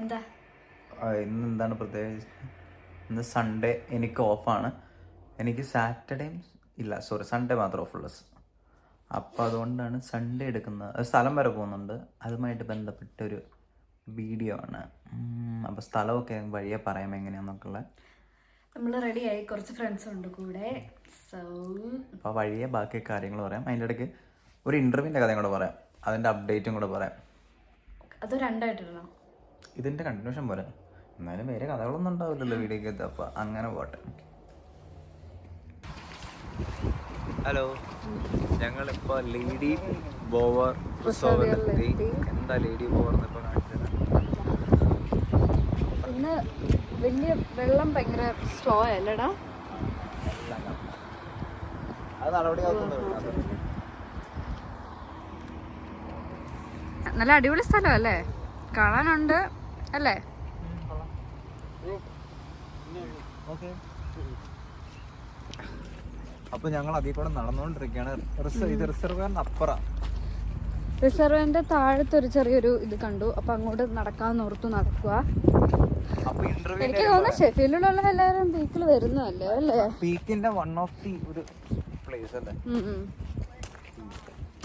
എന്താ ഇന്ന് എന്താണ് പ്രത്യേകിച്ച്? ഇന്ന് സൺഡേ എനിക്ക് ഓഫാണ്. എനിക്ക് സാറ്റർഡേയും ഇല്ല, സോറി, സൺഡേ മാത്രം ഓഫുള്ളൂ. അപ്പോൾ അതുകൊണ്ടാണ് സൺഡേ എടുക്കുന്നത്. സ്ഥലം വരെ പോകുന്നുണ്ട്, അതുമായിട്ട് ബന്ധപ്പെട്ടൊരു വീഡിയോ ആണ്. അപ്പോൾ സ്ഥലമൊക്കെ വഴിയെ പറയാം എങ്ങനെയാണെന്നൊക്കെയുള്ള. നമ്മൾ റെഡിയായി, കുറച്ച് ഫ്രണ്ട്സ് ഉണ്ട് കൂടെ. സോ അപ്പോൾ വഴിയെ ബാക്കി കാര്യങ്ങൾ പറയാം. അതിൻ്റെ ഇടയ്ക്ക് ഒരു ഇൻ്റർവ്യൂവിൻ്റെ കഥയും കൂടെ പറയാം, അതിൻ്റെ അപ്ഡേറ്റും കൂടെ പറയാം. അത് രണ്ടായിട്ടിടണോ? ഇതിൻ്റെ കണ്ടിന്യൂഷൻ പോലെ, എന്നാലും വേറെ കഥകളൊന്നും ഉണ്ടാവില്ലല്ലോ വീഡിയോക്കകത്ത്. അപ്പോൾ അങ്ങനെ പോട്ടെ. ഹലോ, ഞങ്ങളിപ്പോൾ ലേഡി ബോവർ റിസോർട്ടിലെത്തി. എന്താ ലേഡി ബോവർ എന്നിപ്പോൾ കാണിച്ചത്? ഇന്ന് വലിയ വെള്ളം ഭയങ്കര സ്ലോ അല്ലടാ. അത് നടപടിയാവുന്നുണ്ട്. നല്ല അടിപൊളി സ്ഥലം അല്ലേ, കാണാനുണ്ട് അല്ലേ? അപ്പൊ ഞങ്ങൾ അതിൽ കൂടെ നടന്നുകൊണ്ടിരിക്കുകയാണ്. ഇത് റിസർവറിന് അപ്പുറം. റിസർവറിന്റെ താഴത്തൊരു ചെറിയൊരു ഇത് കണ്ടു, അപ്പൊ അങ്ങോട്ട് നടക്കാന്ന് ഓർത്തു നടക്കുക. എനിക്ക് തോന്നുന്നു ഷെഫീൽഡിലുള്ള എല്ലാവരും പീക്കിൽ വരുന്നല്ലേ അല്ലേ? പീക്കിന്റെ വൺ ഓഫ് ദി ഒരു പ്ലേസ് അല്ലേ?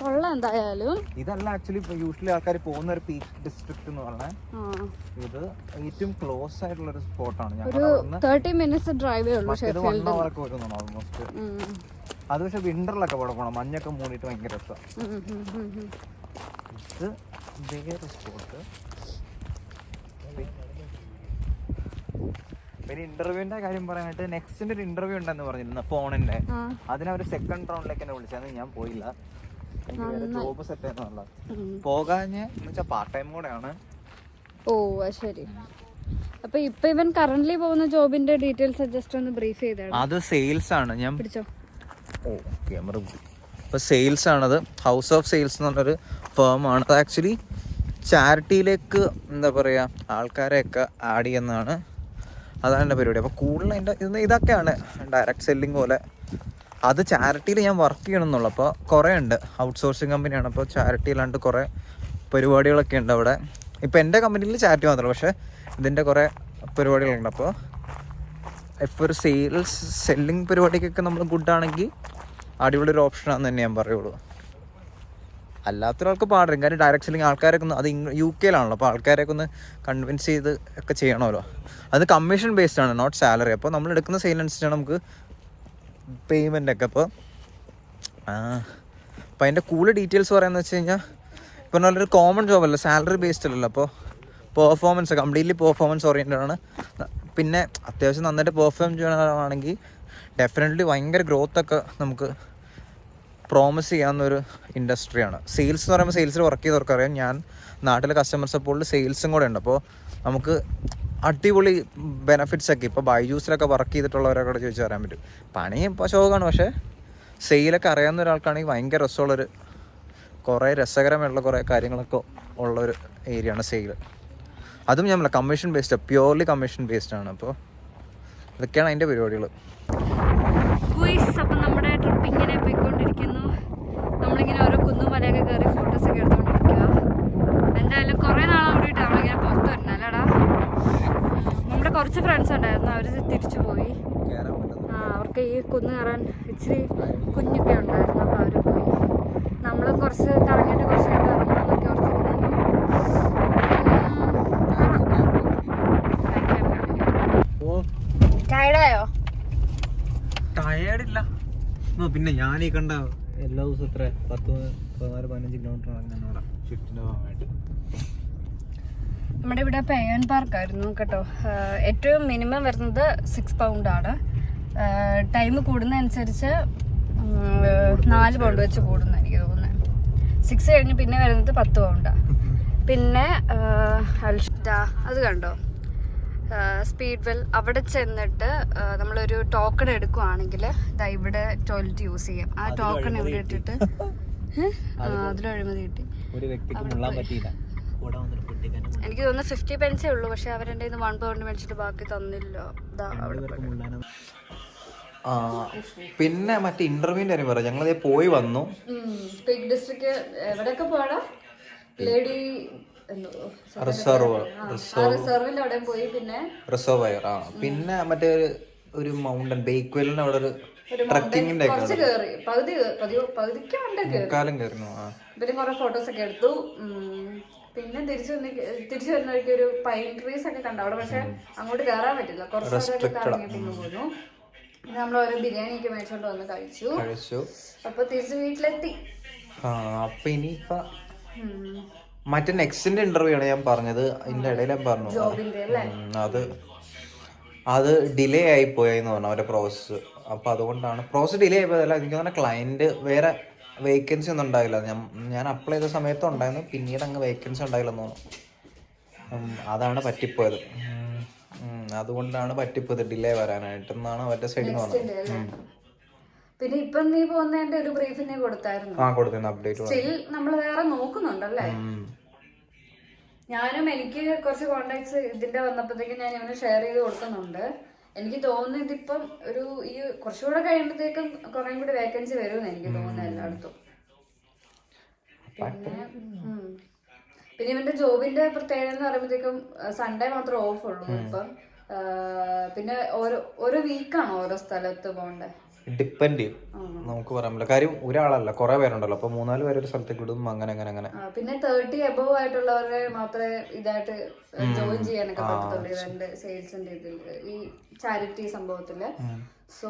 കൊള്ളാം എന്തായാലും. ഇതല്ല ആക്ച്വലി യൂഷ്വലി ആൾക്കാർ പോകുന്ന ഒരു പീക്ക് ഡിസ്ട്രിക്ട് എന്ന് പറഞ്ഞാൽ. ഇത് ഏറ്റവും ക്ലോസ് ആയിട്ടുള്ള ഒരു സ്പോട്ടാണ്. ഒരു 30 minutes ഡ്രൈവേ ഉള്ളൂ ഷെഫീൽഡിൽ. ഓൾമോസ്റ്റ്. അത് പക്ഷെ വിന്ററിലൊക്കെ അവിടെ പോകണം, മഞ്ഞൊക്കെ മൂടിയിട്ട് ഭയങ്കര രസമാണ്. ഇത് വേറെ സ്പോട്ട്. പിന്നെ ഇന്റർവ്യൂവിന്റെ കാര്യം പറയാനായിട്ട് നെക്സ്റ്റിന്റെ ഒരു ഇന്റർവ്യൂ ഉണ്ടെന്ന് പറഞ്ഞിരുന്നു ഫോണിന്റെ. അതിനവര് സെക്കൻഡ് റൗണ്ടിലേക്ക് എന്നെ വിളിച്ചത്, ഞാൻ പോയില്ല. ജോബ് സെറ്റ് ആയിരുന്നല്ലോ, പോകാഞ്ഞ് എന്നുവെച്ചാൽ പാർട്ട് ടൈം കൂടെയാണ്. ഓ ശരി. അപ്പൊ ഇപ്പൊ ഇവൻ കറന്റ്ലി പോകുന്ന ജോബിന്റെ ഡീറ്റെയിൽസ് ജസ്റ്റ് ഒന്ന് ബ്രീഫ് ചെയ്താണ്. അത് സെയിൽസ് ആണ്. ഞാൻ പിടിച്ചോ. ഓ ക്യാമറ. ഇപ്പൊ സെയിൽസ് ആണത്. ഹൗസ് ഓഫ് സെയിൽസ് എന്ന് പറഞ്ഞൊരു ഫേം ആണ്. അത് ആക്ച്വലി ചാരിറ്റിയിലേക്ക് എന്താ പറയാ ആൾക്കാരെയൊക്കെ ആഡ് ചെയ്യുന്നതാണ്. അതാണ് എൻ്റെ പരിപാടി. അപ്പോൾ കൂടുതൽ എൻ്റെ ഇതൊക്കെയാണ് ഡയറക്റ്റ് സെല്ലിങ് പോലെ. അത് ചാരിറ്റിയിൽ ഞാൻ വർക്ക് ചെയ്യണമെന്നുള്ളൂ. അപ്പോൾ കുറേ ഉണ്ട്, ഔട്ട്സോഴ്സിങ് കമ്പനിയാണ്. അപ്പോൾ ചാരിറ്റിയിലാണ്ട് കുറേ പരിപാടികളൊക്കെ ഉണ്ട് അവിടെ. ഇപ്പോൾ എൻ്റെ കമ്പനിയിൽ ചാരിറ്റി മാത്രമല്ല, പക്ഷേ ഇതിൻ്റെ കുറേ പരിപാടികളുണ്ട്. അപ്പോൾ ഇപ്പോൾ ഒരു സെയിൽസ് സെല്ലിങ് പരിപാടിക്കൊക്കെ നമ്മൾ ഗുഡാണെങ്കിൽ അടിപൊളി ഒരു ഓപ്ഷനാണെന്ന് തന്നെ ഞാൻ പറയുള്ളൂ. അല്ലാത്തൊരാൾക്ക് പാടും. കാര്യം ഡയറക്റ്റ് സെല്ലിങ് ആൾക്കാരൊക്കെ ഒന്ന്, അത് UK അപ്പോൾ ആൾക്കാരെയൊക്കെ ഒന്ന് കൺവിൻസ് ചെയ്ത് ഒക്കെ ചെയ്യണമല്ലോ. അത് കമ്മീഷൻ ബേസ്ഡ് ആണ്, നോട്ട് സാലറി. അപ്പോൾ നമ്മൾ എടുക്കുന്ന സെയിൽ അനുസരിച്ചാണ് നമുക്ക് പേയ്മെൻ്റ് ഒക്കെ. അപ്പോൾ അതിൻ്റെ കൂടുതൽ ഡീറ്റെയിൽസ് പറയാമെന്ന് വെച്ച് കഴിഞ്ഞാൽ, ഇപ്പോൾ നല്ലൊരു കോമൺ ജോബല്ല, സാലറി ബേസ്ഡ് അല്ലല്ലോ. അപ്പോൾ പെർഫോമൻസ് കംപ്ലീറ്റ്ലി പെർഫോമൻസ് ഓറിയൻറ്റഡ് ആണ്. പിന്നെ അത്യാവശ്യം നന്നായിട്ട് പെർഫോം ചെയ്യണമെങ്കിൽ ഡെഫിനറ്റ്ലി ഭയങ്കര ഗ്രോത്തൊക്കെ നമുക്ക് പ്രോമിസ് ചെയ്യാവുന്നൊരു ഇൻഡസ്ട്രിയാണ് സെയിൽസ് എന്ന് പറയുമ്പോൾ. സെയിൽസിൽ വർക്ക് ചെയ്തവർക്ക് അറിയാം, ഞാൻ നാട്ടിലെ കസ്റ്റമർ സപ്പോർട്ടിൽ സെയിൽസും കൂടെ ഉണ്ട്. അപ്പോൾ നമുക്ക് അടിപൊളി ബെനഫിറ്റ്സ് ഒക്കെ ഇപ്പോൾ ബൈജൂസിലൊക്കെ വർക്ക് ചെയ്തിട്ടുള്ളവരൊക്കെ ചോദിച്ചാൽ അറിയാൻ പറ്റും. പണി ഇപ്പോൾ ശോകമാണ്, പക്ഷേ സെയിലൊക്കെ അറിയാവുന്ന ഒരാൾക്കാണെങ്കിൽ ഭയങ്കര രസമുള്ളൊരു, കുറേ രസകരമായിട്ടുള്ള കുറേ കാര്യങ്ങളൊക്കെ ഉള്ളൊരു ഏരിയയാണ് സെയിൽ. അതും ഞാൻ commission based, purely commission based ആണ്. അപ്പോൾ ഇതൊക്കെയാണ് അതിൻ്റെ പരിപാടികൾ. അപ്പം നമ്മുടെ ട്രിപ്പ് ഇങ്ങനെ പോയിക്കൊണ്ടിരിക്കുന്നു. നമ്മളിങ്ങനെ ഓരോ കുന്നും മലയൊക്കെ കയറി ഫോട്ടോസൊക്കെ എടുത്തുകൊണ്ടിരിക്കുക. എന്തായാലും കുറേ നാൾ ഓടിയിട്ട് നമ്മളിങ്ങനെ പുറത്ത് വരുന്ന അല്ലടാ. നമ്മുടെ കുറച്ച് ഫ്രണ്ട്സ് ഉണ്ടായിരുന്നു, അവർ തിരിച്ചു പോയി. അവർക്ക് ഈ കുന്ന് കയറാൻ ഇച്ചിരി കുഞ്ഞൊക്കെ ഉണ്ടായിരുന്നു, അപ്പോൾ അവർ പോയി. നമ്മളും കുറച്ച് കറങ്ങിയിട്ട് കുറച്ച് ഇറങ്ങണമെന്നൊക്കെ ഓർത്തിരിക്കുന്നു. ടയർഡായോ? ടയേർഡില്ല. പിന്നെ ഞാൻ ഈ കണ്ട എല്ലാ ദിവസവും എത്ര 10-15 കിലോമീറ്റർ ആണ് ഷിഫ്റ്റിൻ്റെ ഭാഗമായിട്ട്. നമ്മുടെ ഇവിടെ പേയൻ പാർക്കായിരുന്നു കേട്ടോ. ഏറ്റവും മിനിമം വരുന്നത് 6 പൗണ്ടാണ്. ടൈം കൂടുന്നതനുസരിച്ച് 4 പൗണ്ട് വെച്ച് കൂടുന്നു എനിക്ക് തോന്നുന്നത്. 6 കഴിഞ്ഞ് പിന്നെ വരുന്നത് 10 പൗണ്ടാണ്. പിന്നെ അത് കണ്ടോ, സ്പീഡ് വെൽ. അവിടെ ചെന്നിട്ട് നമ്മളൊരു ടോക്കൺ എടുക്കുവാണെങ്കിൽ ഇവിടെ ടോയ്ലറ്റ് യൂസ് ചെയ്യാം. ആ ടോക്കൺ ഇവിടെ ഇട്ടിട്ട് അതിലഴിമതി കിട്ടി. എനിക്ക് തോന്നുന്നു 50 pence ഉള്ളൂ, പക്ഷെ അവരെൻ്റെ 1 pound മേടിച്ചിട്ട് ബാക്കി തന്നില്ല. പിന്നെ മറ്റേ ഇന്റർവ്യൂവിന്റെ കാര്യം പറയാം. ഞങ്ങളത് പോയി വന്നു. പീക്ക് ഡിസ്ട്രിക്ട് എവിടെയൊക്കെ പോടാ? ലേഡി റിസർവിന്റെ അവിടെ പോയി. പിന്നെ റിസർവയർ പിന്നെ മറ്റേ ഒരു മൗണ്ടൻ ബേക്ക്വെല്ലിന്റെ അവിടെ ഒരു ട്രക്കിങ്ങിന്റെ കുറച്ച് കേറി പകുതിക്ക് മുക്കാലം കയറുന്നു. പിന്നെ കുറെ ഫോട്ടോസ് ഒക്കെ എടുത്തു. പിന്നെ തിരിച്ചു വരുന്ന വഴിക്ക് ഒരു പൈൻ ട്രീസ് ഒക്കെ കണ്ടു അവിടെ. പക്ഷെ അങ്ങോട്ട് കയറാൻ പറ്റില്ല, കുറച്ച് കറങ്ങിയിട്ടൊന്ന് പോന്നു. പിന്നെ നമ്മൾ ഓരോ ബിരിയാണി ഒക്കെ മേടിച്ചോണ്ട് വന്ന് കഴിച്ചു. അപ്പൊ തിരിച്ച് വീട്ടിലെത്തി. അപ്പൊ ഇനിയിപ്പോ മറ്റേ നെക്സ്റ്റിന്റെ ഇന്റർവ്യൂ ആണ് ഞാൻ പറഞ്ഞത്. ഇതിന്റെ ഇടയിൽ ഞാൻ പറഞ്ഞു അത് ഡിലേ ആയി പോയെന്ന് പറഞ്ഞു അവരുടെ പ്രോസസ്സ്. അപ്പൊ അതുകൊണ്ടാണ് പ്രോസസ്സ് ഡിലേ ആയി പോയതല്ല, എനിക്ക് തോന്നുന്നു ക്ലയന്റ് വേറെ വേക്കൻസി ഒന്നും ഉണ്ടായില്ല. ഞാൻ അപ്ലൈ ചെയ്ത സമയത്തും ഉണ്ടായിരുന്നു, പിന്നീട് അങ്ങ് വേക്കൻസി ഉണ്ടായില്ലെന്ന് തോന്നുന്നു. അതാണ് പറ്റിപ്പോയത്. അതുകൊണ്ടാണ് പറ്റിപ്പോയത് ഡിലേ വരാനായിട്ടെന്നാണ് അവരുടെ സൈഡിൽ നിന്ന് പറഞ്ഞത്. പിന്നെ ഇപ്പൊ നീ പോകുന്നതിന്റെ ഒരു ബ്രീഫ് നീ കൊടുത്തായിരുന്നു. അപ്ഡേറ്റ് സ്റ്റിൽ നമ്മൾ വേറെ നോക്കുന്നുണ്ടല്ലേ? ഞാനും എനിക്ക് കുറച്ച് കോണ്ടാക്ട്സ് ഇതിന്റെ വന്നപ്പോഴത്തേക്കും ഞാൻ ഇവന് ഷെയർ ചെയ്ത് കൊടുക്കുന്നുണ്ട്. എനിക്ക് തോന്നുന്നു ഇതിപ്പം ഒരു ഈ കുറച്ചുകൂടെ കഴിയുമ്പോഴത്തേക്കും കുറെ കൂടി വേക്കൻസി വരുമെന്ന് എനിക്ക് തോന്നുന്നു എല്ലായിടത്തും. പിന്നെ ഇവന്റെ ജോബിന്റെ പ്രത്യേകത എന്ന് പറയുമ്പോഴത്തേക്കും സൺഡേ മാത്രം ഓഫ് ഉള്ളൂ ഇപ്പം. പിന്നെ ഓരോ വീക്കാണ് ഓരോ സ്ഥലത്ത് പോകണ്ടേ. ഡിപ്പെൻഡ് ചെയ്യും, നമുക്ക് പറയാൻ പറ്റില്ല. കാര്യം ഒരാളല്ല, കുറെ പേരുണ്ടല്ലോ. അപ്പൊ 3-4 പേര് ഒരു സ്ഥലത്തേക്ക് വിടും, അങ്ങനെ. പിന്നെ 30 above ആയിട്ടുള്ളവരെ മാത്രമേ ഇതായിട്ട് ജോയിൻ ചെയ്യാനൊക്കെ പറ്റത്തുള്ളൂ ഇവന്റെ സെയിൽസിന്റെ ഇതിൽ, ഈ ചാരിറ്റി സംഭവത്തില്. സോ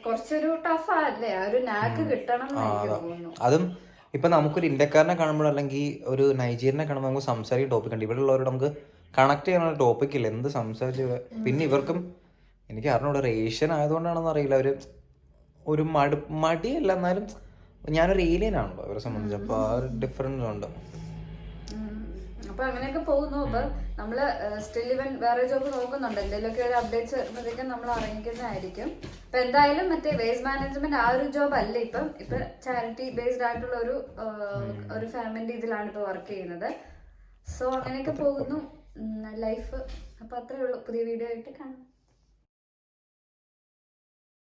കുറച്ചൊരു ടഫ് അല്ലേ, ആ ഒരു നാക്ക് കിട്ടണം എന്ന് എനിക്ക് തോന്നുന്നു. അതും ഇപ്പൊ നമുക്കൊരു ഇന്ത്യക്കാരനെ കാണുമ്പോൾ അല്ലെങ്കിൽ ഒരു നൈജീരിയനെ കാണുമ്പോൾ നമുക്ക് സംസാരിക്കുന്ന ടോപ്പിക് ഉണ്ട്. ഇവിടെ ഉള്ളവരോട് നമുക്ക് കണക്ട് ചെയ്യാനുള്ള ടോപ്പിക് ഇല്ല, എന്ത് സംസാരിച്ചു. പിന്നെ ഇവർക്കും എനിക്ക് അറിഞ്ഞൂടെ റേഷ്യൻ ആയതുകൊണ്ടാണെന്ന് അറിയില്ല, ഒരു മടിയല്ല, എന്നാലും ഞാനൊരു ഏലിയൻ ആണല്ലോ അവരെ സംബന്ധിച്ച്. അപ്പൊ ആ ഒരു ഡിഫറൻസ് ഉണ്ട്. അപ്പൊ അങ്ങനെയൊക്കെ പോകുന്നു. അപ്പൊ നമ്മള് സ്റ്റിൽ ഇവൻ വേറെ ജോബ് നോക്കുന്നുണ്ട്. എന്തെങ്കിലുമൊക്കെ ഒരു അപ്ഡേറ്റ്സ് വരുമ്പോഴത്തേക്കും നമ്മൾ അറിയിക്കുന്നതായിരിക്കും. അപ്പൊ എന്തായാലും മറ്റേ വേസ്റ്റ് മാനേജ്മെന്റ് ആ ഒരു ജോബ് അല്ല ഇപ്പൊ ചാരിറ്റി ബേസ്ഡ് ആയിട്ടുള്ള ഒരു ഫാമിലി ഇതിലാണ് ഇപ്പൊ വർക്ക് ചെയ്യുന്നത്. സോ അങ്ങനെയൊക്കെ പോകുന്നു ലൈഫ്. അപ്പൊ അത്രേ ഉള്ളൂ. പുതിയ വീഡിയോ ആയിട്ട് കാണാം.